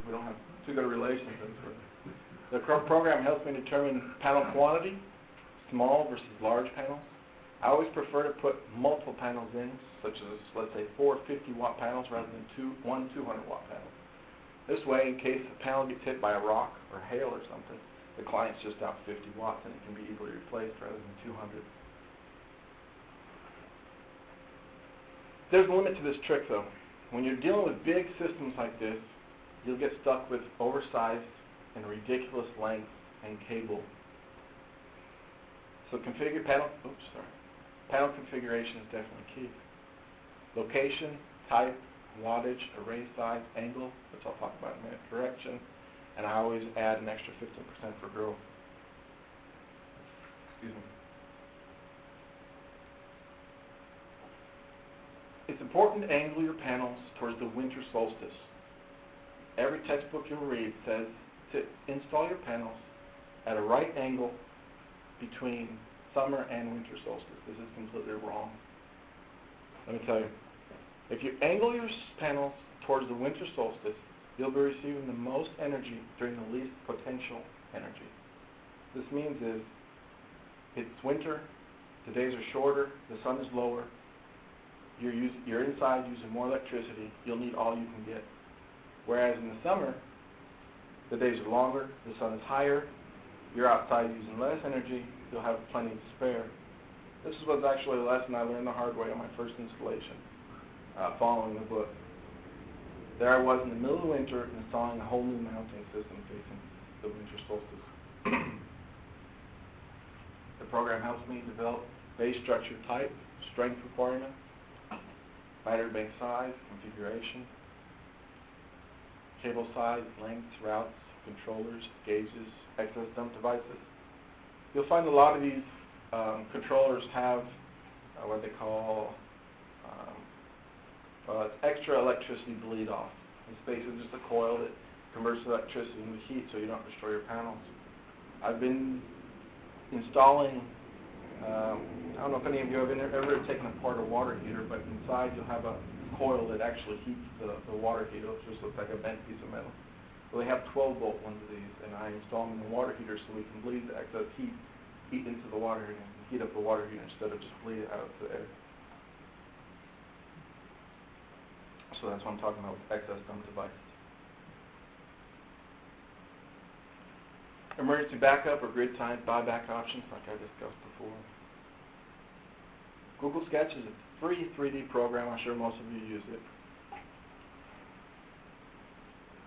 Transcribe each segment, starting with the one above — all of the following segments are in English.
We don't have too good a relationship. The program helps me determine panel quantity, small versus large panels. I always prefer to put multiple panels in, such as, let's say, 4 50-watt panels rather than one 200-watt panel. This way, in case the panel gets hit by a rock or hail or something, the client's just out 50 watts and it can be easily replaced rather than 200. There's a limit to this trick, though. When you're dealing with big systems like this, you'll get stuck with oversized and ridiculous length and cable. So panel configuration is definitely key. Location, type, wattage, array size, angle, which I'll talk about in a minute, direction, and I always add an extra 15% for growth. Excuse me. It's important to angle your panels towards the winter solstice. Every textbook you'll read says to install your panels at a right angle between summer and winter solstice. This is completely wrong. Let me tell you. If you angle your panels towards the winter solstice, you'll be receiving the most energy during the least potential energy. This means is, it's winter, the days are shorter, the sun is lower, you're inside using more electricity, you'll need all you can get. Whereas in the summer, the days are longer, the sun is higher, you're outside using less energy, you'll have plenty to spare. This was actually a lesson I learned the hard way on my first installation, following the book. There I was in the middle of the winter installing a whole new mounting system facing the winter solstice. The program helps me develop base structure type, strength requirements, battery bank size, configuration, cable size, lengths, routes, controllers, gauges, excess dump devices. You'll find a lot of these controllers have what they call extra electricity bleed off. It's basically just a coil that converts electricity into heat so you don't destroy your panels. I've been installing, I don't know if any of you have ever taken apart a water heater, but inside you'll have a coil that actually heats the water heater. It just looks like a bent piece of metal. Well, they have 12-volt ones of these, and I install them in the water heater so we can bleed the excess heat into the water heater and heat up the water heater instead of just bleed it out of the air. So that's what I'm talking about with excess dump devices. Emergency backup or grid-timed buyback options, like I discussed before. Google Sketch is a free 3D program. I'm sure most of you use it.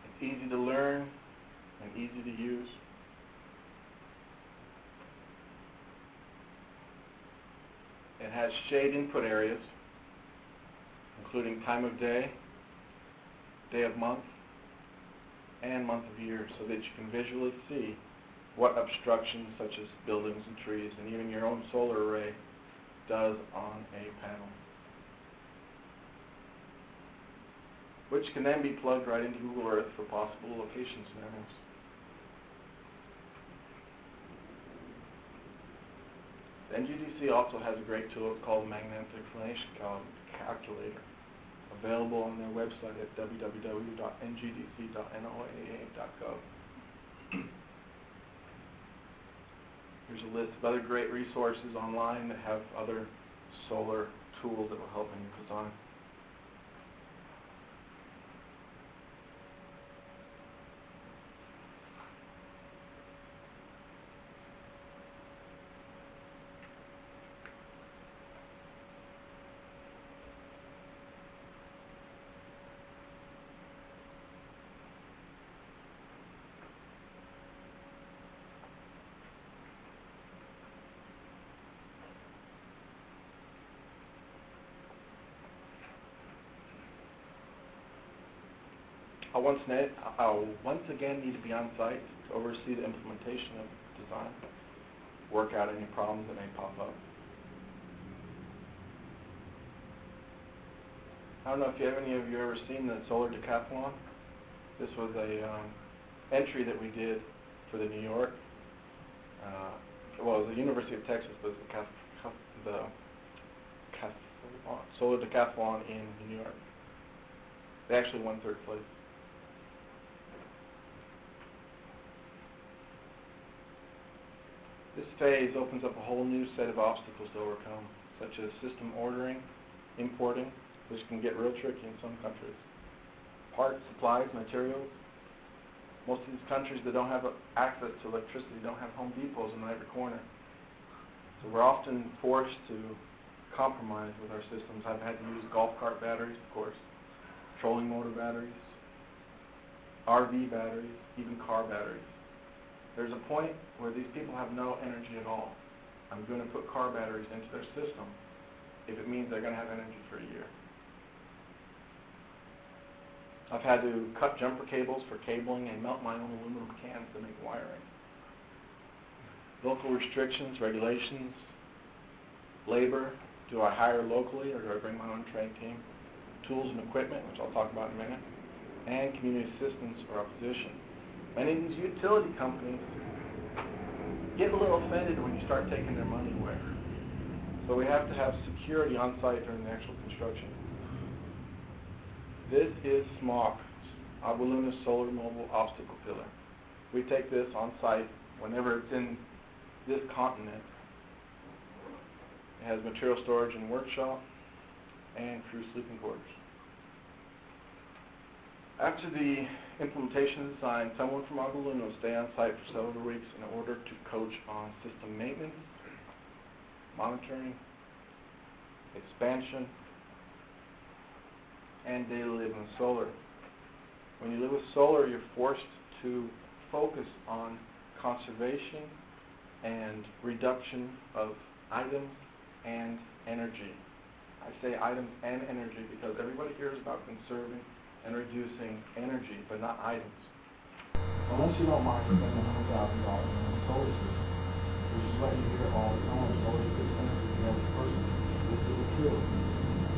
It's easy to learn and easy to use. It has shade input areas, including time of day, day of month, and month of year, so that you can visually see what obstructions such as buildings and trees and even your own solar array does on a panel, which can then be plugged right into Google Earth for possible location scenarios. The NGDC also has a great tool called Magnetic Inclination Calculator, available on their website at www.ngdc.noaa.gov. Here's a list of other great resources online that have other solar tools that will help in your design. I'll once again need to be on site to oversee the implementation of the design, work out any problems that may pop up. I don't know if any of you ever seen the Solar Decathlon. This was a entry that we did for the New York, well, it was the University of Texas, but the Solar Decathlon in New York. They actually won third place. This phase opens up a whole new set of obstacles to overcome, such as system ordering, importing, which can get real tricky in some countries, parts, supplies, materials. Most of these countries that don't have access to electricity don't have Home Depots in every corner. So we're often forced to compromise with our systems. I've had to use golf cart batteries, of course, trolling motor batteries, RV batteries, even car batteries. There's a point where these people have no energy at all. I'm going to put car batteries into their system if it means they're going to have energy for a year. I've had to cut jumper cables for cabling and melt my own aluminum cans to make wiring. Local restrictions, regulations, labor. Do I hire locally or do I bring my own trained team? Tools and equipment, which I'll talk about in a minute. And community assistance or opposition. Many of these utility companies get a little offended when you start taking their money away. So we have to have security on site during the actual construction. This is SMOC, Agua Luna Solar Mobile Obstacle Pillar. We take this on site whenever it's in this continent. It has material storage and workshop and crew sleeping quarters. After the implementation design, someone from Agua Luna will stay on site for several weeks in order to coach on system maintenance, monitoring, expansion, and daily living with solar. When you live with solar, you're forced to focus on conservation and reduction of items and energy. I say items and energy because everybody hears about conserving and reducing energy, but not items. Unless you don't mind spending $100,000 on a solar system, which is what you hear all the time, solar is too expensive for the average person. This isn't true.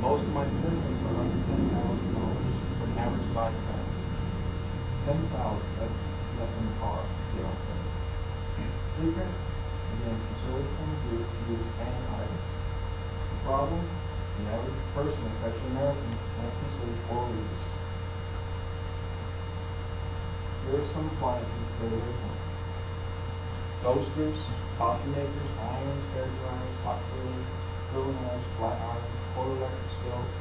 Most of my systems are under $10,000 for an average size panel. $10,000, that's less than a car, you know. Secret, again, from solar point of view, is to use and items. The problem, the average person, especially Americans, won't consider 4 reasons. Here are some appliances to stay away from. Toasters, coffee makers, irons, hair dryers, hot coolers, grilling irons, flat irons, coil electric stoves,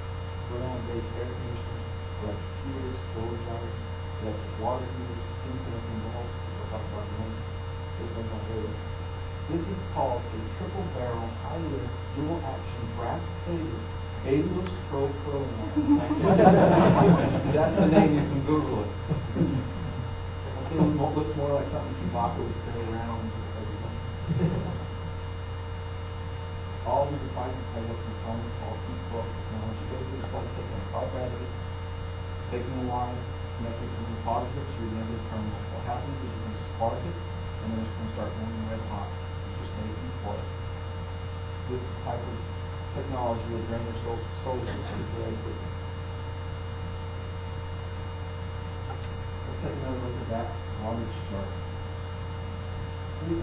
fluid-based air conditioners, electric heaters, blower dryers, electric water heaters, incandescent bulbs, which I'll talk about in a minute. This one's my favorite. This is called a triple barrel, high-lit, dual-action brass-plated babyless probe curling iron. That's the name, you can Google it. It looks more like something Chewbacca would carry around with everything. All these appliances have what's in common called heat coil technology. Basically, it's like taking a car battery, taking a line, connecting from the positive to the negative terminal. What happens is you're going to spark it, and then it's going to start going red hot. You just made heat coil. This type of technology will drain your solar system very quickly. Let's take another look at that wattage chart. 3,200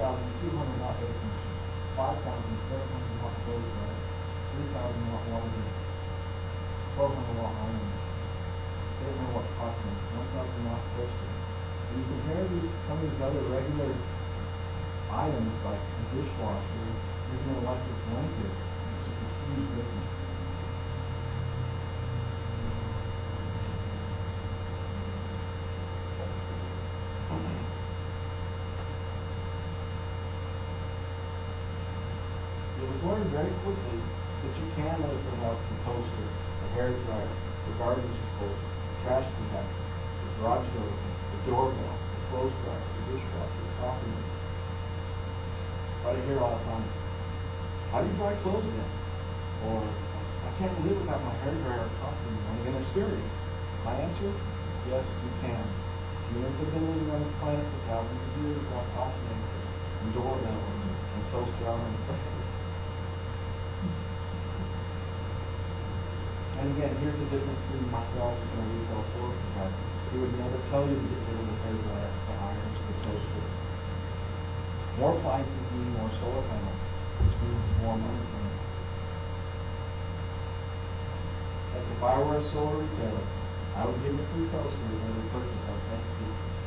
watt air conditioner, 5,700 watt clothes dryer, 3,000 watt water heater, 1,200 watt iron, 800 watt coffee maker, 1,000 watt toaster. When you compare these to some of these other regular items like a dishwasher, even an electric blanket, it's just a huge difference. You'll learn very quickly that you can live without the toaster, the hair dryer, the garbage disposal, the trash compactor, the garage door opener, the doorbell, the clothes dryer, the dishwasher, the coffee maker. Right here all the time. How do you dry clothes then? Or, I can't live without my hair dryer or coffee in the morning, and they're serious. My answer? Yes, you can. Humans have been living on this planet for thousands of years without coffee makers, and doorbells, and toaster ovens. And again, here's the difference between myself and a retail store provider. He would never tell you to get rid of the hair dryer, the irons, the toaster. More appliances mean more solar panels, which means more money for them. Like if I were a solar retailer, I would give a free toaster with every purchase on fantasy